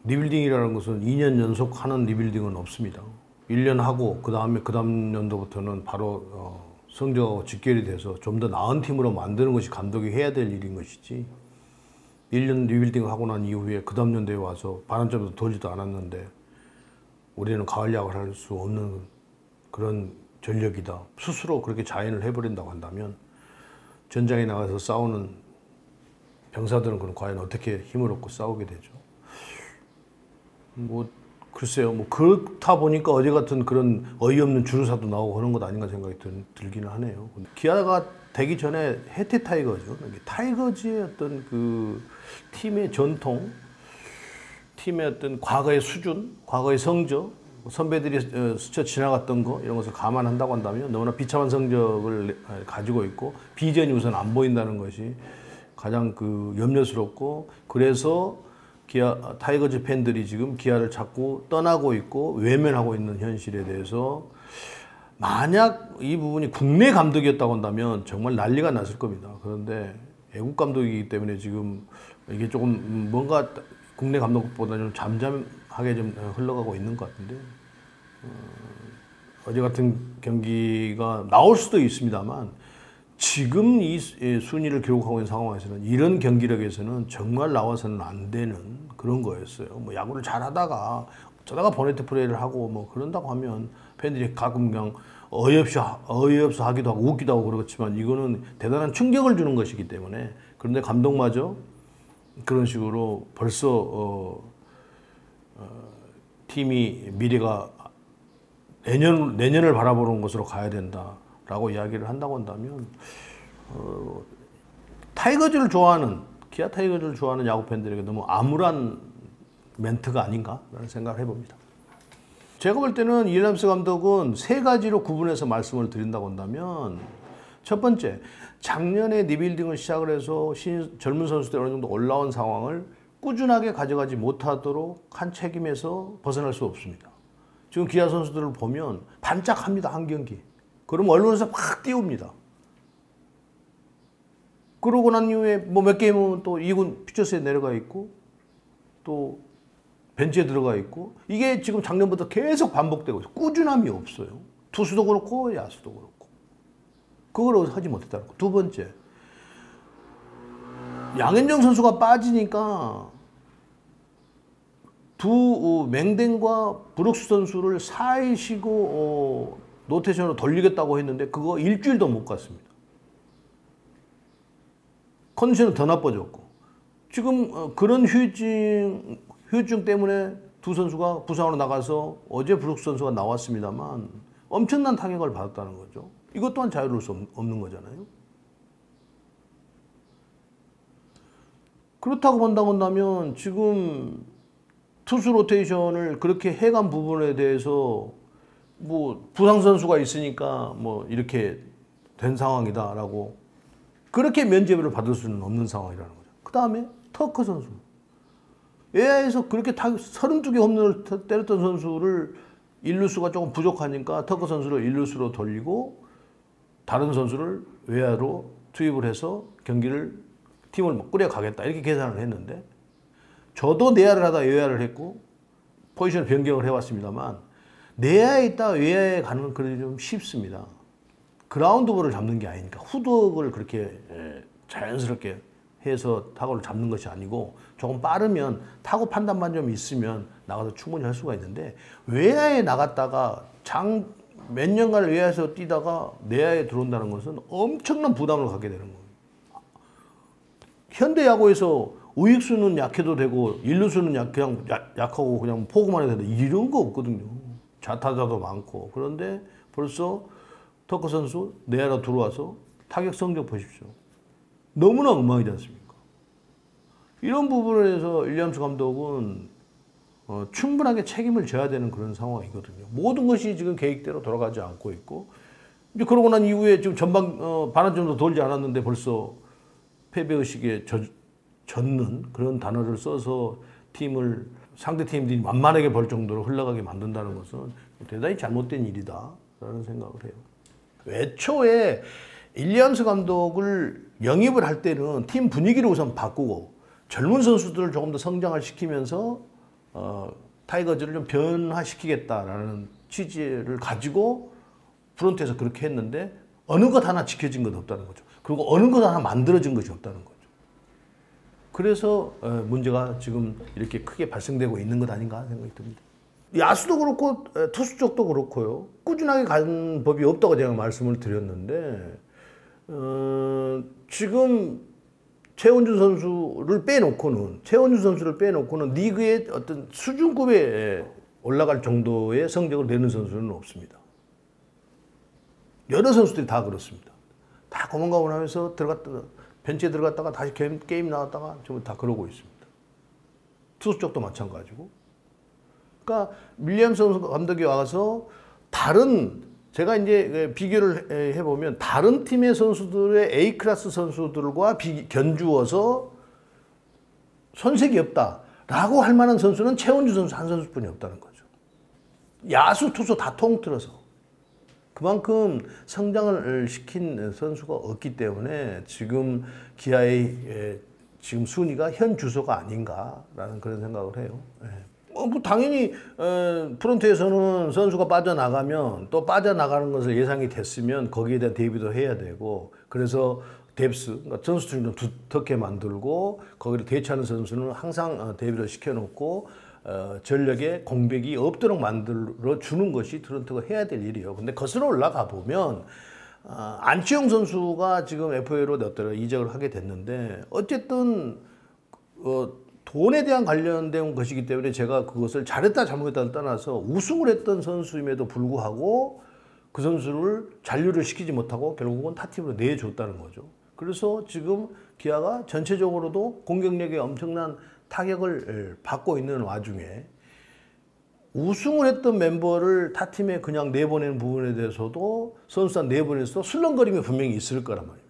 리빌딩이라는 것은 2년 연속 하는 리빌딩은 없습니다. 1년 하고 그 다음 연도부터는 바로 성적하고 직결이 돼서 좀 더 나은 팀으로 만드는 것이 감독이 해야 될 일인 것이지, 1년 리빌딩을 하고 난 이후에 그 다음 연도에 와서 반환점도 돌지도 않았는데 우리는 가을 야구를 할 수 없는 그런 전력이다, 스스로 그렇게 자인을 해버린다고 한다면 전장에 나가서 싸우는 병사들은 그럼 과연 어떻게 힘을 얻고 싸우게 되죠? 뭐 글쎄요, 뭐 그렇다 보니까 어제 같은 그런 어이없는 주루사도 나오고 그런 것 아닌가 생각이 들기는 하네요. 기아가 되기 전에 해태 타이거즈, 타이거즈의 어떤 그 팀의 전통, 팀의 어떤 과거의 수준, 과거의 성적, 선배들이 스쳐 지나갔던 거 이런 것을 감안한다고 한다면 너무나 비참한 성적을 가지고 있고 비전이 우선 안 보인다는 것이 가장 그 염려스럽고, 그래서 기아 타이거즈 팬들이 지금 기아를 자꾸 떠나고 있고 외면하고 있는 현실에 대해서, 만약 이 부분이 국내 감독이었다고 한다면 정말 난리가 났을 겁니다. 그런데 외국 감독이기 때문에 지금 이게 조금 뭔가 국내 감독보다 좀 잠잠하게 좀 흘러가고 있는 것 같은데, 어제 같은 경기가 나올 수도 있습니다만 지금 이 순위를 기록하고 있는 상황에서는 이런 경기력에서는 정말 나와서는 안 되는 그런 거였어요. 뭐 야구를 잘하다가 어쩌다가 보네트 플레이를 하고 뭐 그런다고 하면 팬들이 가끔 그냥 어이없어 하기도 하고 웃기도 하고 그렇지만, 이거는 대단한 충격을 주는 것이기 때문에. 그런데 감독마저 그런 식으로 벌써 팀이 미래가 내년을 바라보는 것으로 가야 된다라고 이야기를 한다고 한다면, 타이거즈를 좋아하는, 기아 타이거즈를 좋아하는 야구 팬들에게 너무 암울한 멘트가 아닌가라는 생각을 해봅니다. 제가 볼 때는 윌리엄스 감독은 세 가지로 구분해서 말씀을 드린다고 한다면, 첫 번째, 작년에 리빌딩을 시작을 해서 젊은 선수들이 어느 정도 올라온 상황을 꾸준하게 가져가지 못하도록 한 책임에서 벗어날 수 없습니다. 지금 기아 선수들을 보면 반짝합니다, 한 경기. 그럼 언론에서 막 띄웁니다. 그러고 난 이후에 뭐 몇 게임은 또 2군 피처스에 내려가 있고 또 벤치에 들어가 있고, 이게 지금 작년부터 계속 반복되고 있어요. 꾸준함이 없어요. 투수도 그렇고 야수도 그렇고. 그걸 하지 못했다는 거. 두 번째, 양현종 선수가 빠지니까 맹댕과 브룩스 선수를 4일 쉬고 로테이션으로 돌리겠다고 했는데 그거 일주일도 못 갔습니다. 컨디션은 더 나빠졌고, 지금 그런 후유증 때문에 두 선수가 부상으로 나가서 어제 브룩스 선수가 나왔습니다만 엄청난 타격을 받았다는 거죠. 이것 또한 자유로울 수 없는 거잖아요. 그렇다고 본다고 한다면 지금 투수 로테이션을 그렇게 해간 부분에 대해서 뭐 부상 선수가 있으니까 뭐 이렇게 된 상황이다라고 그렇게 면죄부를 받을 수는 없는 상황이라는 거죠. 그 다음에 터커 선수. 외야에서 그렇게 32개 홈런을 때렸던 선수를 일루수가 조금 부족하니까 터커 선수를 일루수로 돌리고 다른 선수를 외야로 투입을 해서 팀을 꾸려가겠다 이렇게 계산을 했는데, 저도 내야를 하다 외야를 했고 포지션 변경을 해왔습니다만 내야에 있다 외야에 가는 건 좀 쉽습니다. 그라운드볼을 잡는 게 아니니까, 후덕을 그렇게 자연스럽게 해서 타구를 잡는 것이 아니고 조금 빠르면 타구 판단만 좀 있으면 나가서 충분히 할 수가 있는데, 외야에 나갔다가 몇 년간 외야에서 뛰다가 내야에 들어온다는 것은 엄청난 부담을 갖게 되는 거예요. 현대 야구에서 우익수는 약해도 되고 일루수는 약하고 그냥 포구만 해도 된다, 이런 거 없거든요. 좌타자도 많고. 그런데 벌써 터커 선수 내야로 들어와서 타격 성적 보십시오. 너무나 엉망이지 않습니까? 이런 부분에서 윌리엄스 감독은 충분하게 책임을 져야 되는 그런 상황이거든요. 모든 것이 지금 계획대로 돌아가지 않고 있고, 이제 그러고 난 이후에 지금 반환점도 돌지 않았는데 벌써 패배의식에 젖는 그런 단어를 써서 상대 팀들이 만만하게 볼 정도로 흘러가게 만든다는 것은 대단히 잘못된 일이다라는 생각을 해요. 애초에 윌리엄스 감독을 영입을 할 때는 팀 분위기를 우선 바꾸고 젊은 선수들을 조금 더 성장을 시키면서 타이거즈를 좀 변화시키겠다라는 취지를 가지고 프론트에서 그렇게 했는데 어느 것 하나 지켜진 것 없다는 거죠. 그리고 어느 것 하나 만들어진 것이 없다는 거죠. 그래서 문제가 지금 이렇게 크게 발생되고 있는 것 아닌가 생각이 듭니다. 야수도 그렇고 투수 쪽도 그렇고요. 꾸준하게 간 법이 없다고 제가 말씀을 드렸는데 지금 최원준 선수를 빼놓고는 리그의 어떤 수준급에 올라갈 정도의 성적을 내는 선수는 없습니다. 여러 선수들이 다 그렇습니다. 다 고만고만하면서 벤치에 들어갔다가 다시 게임 나왔다가 전부 다 그러고 있습니다. 투수 쪽도 마찬가지고. 그러니까 밀리엄스 감독이 와서 제가 이제 비교를 해보면 다른 팀의 선수들의 A클래스 선수들과 견주어서 손색이 없다라고 할 만한 선수는 최원주 선수 한 선수뿐이 없다는 거죠. 야수, 투수 다 통틀어서. 그만큼 성장을 시킨 선수가 없기 때문에 지금 기아의 지금 순위가 현 주소가 아닌가라는 그런 생각을 해요. 뭐 당연히 프론트에서는 선수가 빠져나가면 또 빠져나가는 것을 예상이 됐으면 거기에 대한 대비도 해야 되고 그래서 뎁스, 그러니까 선수들을 좀 두텁게 만들고 거기를 대체하는 선수는 항상 대비를 시켜놓고 전력에 공백이 없도록 만들어 주는 것이 트런트가 해야 될 일이에요. 근데 거슬러 올라가 보면 안치홍 선수가 지금 FA로 이적을 하게 됐는데 어쨌든 돈에 대한 관련된 것이기 때문에 제가 그것을 잘했다 잘못했다를 떠나서 우승을 했던 선수임에도 불구하고 그 선수를 잔류를 시키지 못하고 결국은 타팀으로 내줬다는 거죠. 그래서 지금 기아가 전체적으로도 공격력에 엄청난 타격을 받고 있는 와중에 우승을 했던 멤버를 타팀에 그냥 내보내는 부분에 대해서도 선수단 내보내서도 술렁거림이 분명히 있을 거란 말입니다.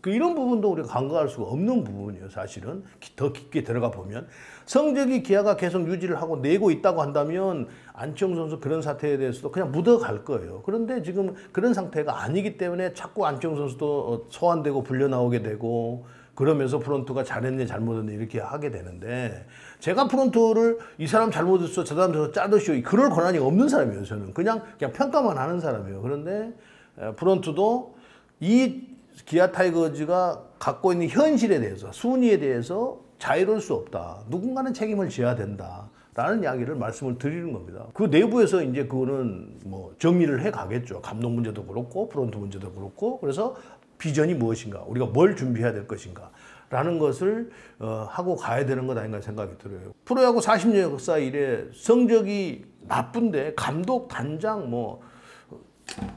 이런 부분도 우리가 간과할 수가 없는 부분이에요. 사실은 더 깊게 들어가 보면 성적이 기아가 계속 유지를 하고 내고 있다고 한다면 안치홍 선수 그런 사태에 대해서도 그냥 묻어갈 거예요. 그런데 지금 그런 상태가 아니기 때문에 자꾸 안치홍 선수도 소환되고 불려 나오게 되고 그러면서 프론트가 잘했네 잘못했네 이렇게 하게 되는데 제가 프론트를 이 사람 잘못했어 저 사람 짜듯이 그럴 권한이 없는 사람이에요. 저는 그냥 평가만 하는 사람이에요. 그런데 프론트도 이 기아 타이거즈가 갖고 있는 현실에 대해서 순위에 대해서 자유로울 수 없다. 누군가는 책임을 져야 된다. 라는 이야기를 말씀을 드리는 겁니다. 그 내부에서 이제 그거는 뭐 정리를 해 가겠죠. 감독 문제도 그렇고 프론트 문제도 그렇고 그래서 비전이 무엇인가 우리가 뭘 준비해야 될 것인가 라는 것을 하고 가야 되는 것 아닌가 생각이 들어요. 프로야구 40년 역사 이래 성적이 나쁜데 감독, 단장 뭐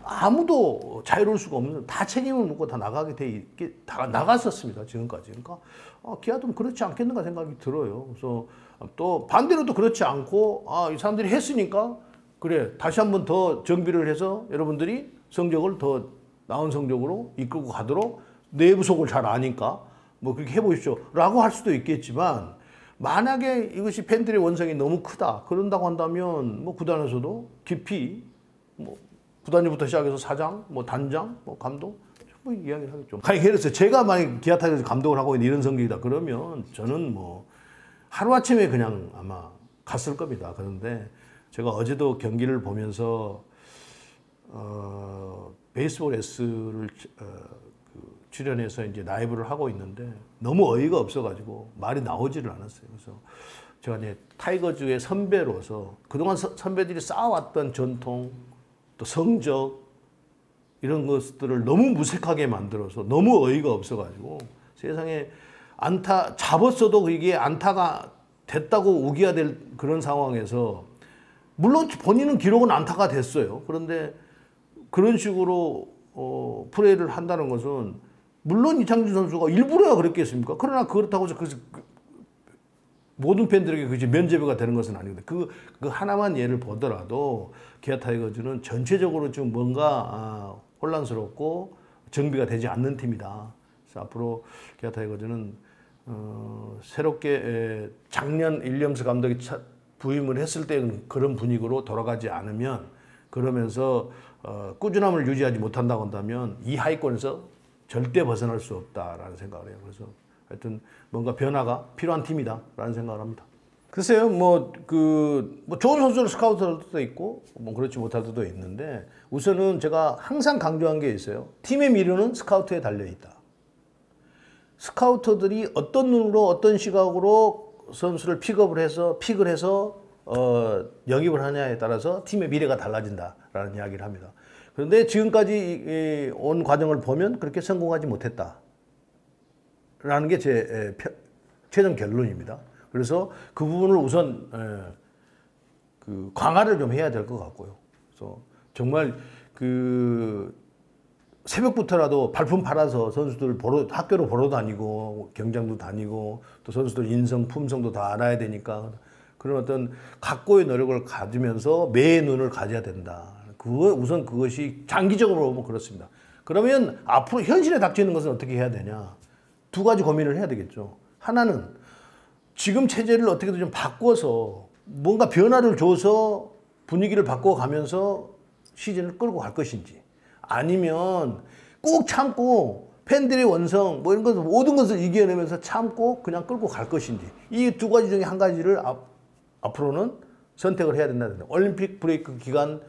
아무도 자유로울 수가 없는 다 책임을 묻고 다 나가게 돼 있게 다 나갔었습니다. 지금까지. 그러니까 기아도 그렇지 않겠는가 생각이 들어요. 그래서 또 반대로도 그렇지 않고 이 사람들이 했으니까 그래 다시 한번 더 정비를 해서 여러분들이 성적을 더 나은 성적으로 이끌고 가도록 내부 속을 잘 아니까 뭐 그렇게 해보십시오 라고 할 수도 있겠지만 만약에 이것이 팬들의 원성이 너무 크다 그런다고 한다면 뭐 구단에서도 깊이 뭐 구단주부터 시작해서 사장, 뭐 단장, 뭐 감독 뭐 이야기를 하겠죠. 예를 들어서 제가 만약 기아 타이거즈 감독을 하고 있는 이런 성격이다 그러면 저는 뭐 하루아침에 그냥 아마 갔을 겁니다. 그런데 제가 어제도 경기를 보면서 베이스볼 S를 출연해서 이제 라이브를 하고 있는데 너무 어이가 없어가지고 말이 나오지를 않았어요. 그래서 제가 이제 타이거즈의 선배로서 그동안 선배들이 쌓아왔던 전통 또 성적 이런 것들을 너무 무색하게 만들어서 너무 어이가 없어가지고 세상에 안타 잡았어도 이게 안타가 됐다고 우기야 될 그런 상황에서 물론 본인은 기록은 안타가 됐어요. 그런데 그런 식으로 플레이를 한다는 것은 물론 이창준 선수가 일부러야 그랬겠습니까? 그러나 그렇다고 해서 모든 팬들에게 그것이 면죄부가 되는 것은 아니거든요. 그 하나만 예를 보더라도 기아 타이거즈는 전체적으로 지금 뭔가 혼란스럽고 정비가 되지 않는 팀이다. 그래서 앞으로 기아 타이거즈는 새롭게 작년 윌리엄스 감독이 부임을 했을 때는 그런 분위기로 돌아가지 않으면 그러면서 꾸준함을 유지하지 못한다고 한다면 이 하위권에서 절대 벗어날 수 없다라는 생각을 해요. 그래서 하여튼 뭔가 변화가 필요한 팀이다라는 생각을 합니다. 글쎄요, 뭐 좋은 선수를 스카우트할 때도 있고, 뭐 그렇지 못할 때도 있는데, 우선은 제가 항상 강조한 게 있어요. 팀의 미래는 스카우트에 달려있다. 스카우터들이 어떤 눈으로, 어떤 시각으로 선수를 픽을 해서, 영입을 하냐에 따라서 팀의 미래가 달라진다라는 이야기를 합니다. 그런데 지금까지 온 과정을 보면 그렇게 성공하지 못했다라는 게 제 최종 결론입니다. 그래서 그 부분을 우선 그 강화를 좀 해야 될 것 같고요. 그래서 정말 그 새벽부터라도 발품 팔아서 선수들 학교로 보러 다니고 경장도 다니고 또 선수들 인성 품성도 다 알아야 되니까 그런 어떤 각고의 노력을 가지면서 매의 눈을 가져야 된다. 우선 그것이 장기적으로 보면 그렇습니다. 그러면 앞으로 현실에 닥치는 것은 어떻게 해야 되냐? 두 가지 고민을 해야 되겠죠. 하나는 지금 체제를 어떻게든 좀 바꿔서 뭔가 변화를 줘서 분위기를 바꿔가면서 시즌을 끌고 갈 것인지, 아니면 꼭 참고 팬들의 원성 뭐 이런 것을 모든 것을 이겨내면서 참고 그냥 끌고 갈 것인지, 이 두 가지 중에 한 가지를 앞으로는 선택을 해야 된다. 올림픽 브레이크 기간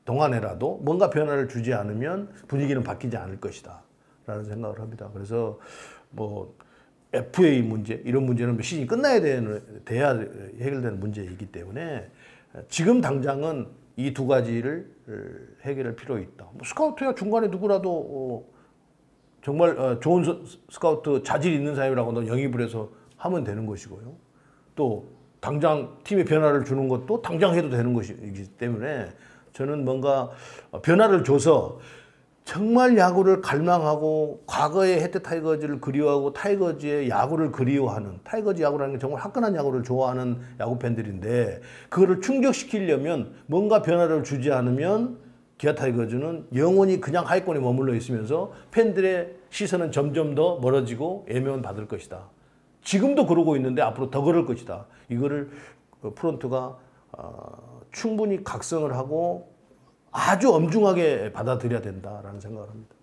동안에라도 뭔가 변화를 주지 않으면 분위기는 바뀌지 않을 것이다 라는 생각을 합니다. 그래서 뭐 FA 문제, 이런 문제는 시즌이 끝나야 돼야 해결되는 문제이기 때문에 지금 당장은 이 두 가지를 해결할 필요가 있다. 뭐 스카우트야 중간에 누구라도 정말 좋은 스카우트 자질 있는 사람이라고 영입을 해서 하면 되는 것이고요. 또 당장 팀에 변화를 주는 것도 당장 해도 되는 것이기 때문에 저는 뭔가 변화를 줘서 정말 야구를 갈망하고 과거의 혜태 타이거즈를 그리워하고 타이거즈의 야구를 그리워하는, 타이거즈 야구라는 게 정말 화끈한 야구를 좋아하는 야구 팬들인데, 그거를 충족시키려면 뭔가 변화를 주지 않으면 기아 타이거즈는 영원히 그냥 하위권에 머물러 있으면서 팬들의 시선은 점점 더 멀어지고 애면 받을 것이다. 지금도 그러고 있는데 앞으로 더 그럴 것이다. 이거를 프론트가 충분히 각성을 하고 아주 엄중하게 받아들여야 된다라는 생각을 합니다.